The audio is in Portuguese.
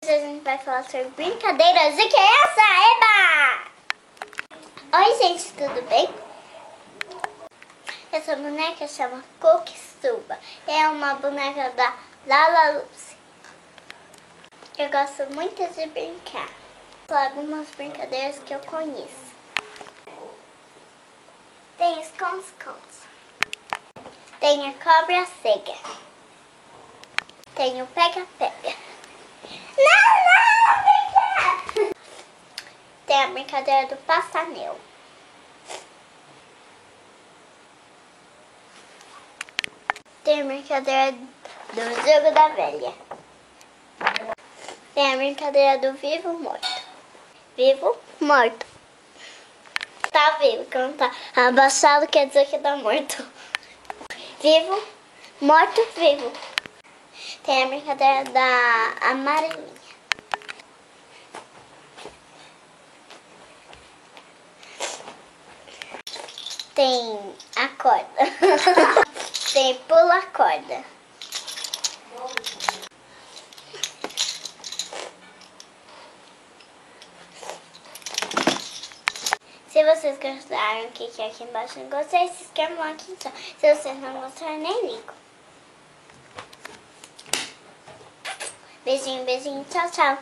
A gente vai falar sobre brincadeiras de criança, eba! Oi gente, tudo bem? Essa boneca chama Coquisuba. É uma boneca da Lala Lucy. Eu gosto muito de brincar. Vou falar algumas brincadeiras que eu conheço. Tem esconde-esconde. Tem a cobra cega. Tem o pega-pega. Não, tem a brincadeira do passanel. Tem a brincadeira do jogo da velha. Tem a brincadeira do vivo morto. Vivo morto. Tá vivo, que não tá abaixado quer dizer que tá morto. Vivo, morto, vivo. Tem a brincadeira da amarelinha. Tem a corda. Tem pula corda. Se vocês gostaram, clique aqui embaixo em gostei e se inscrevam aqui então. Se vocês não gostaram, nem ligo. Beijinho, beijinho, tchau, tchau.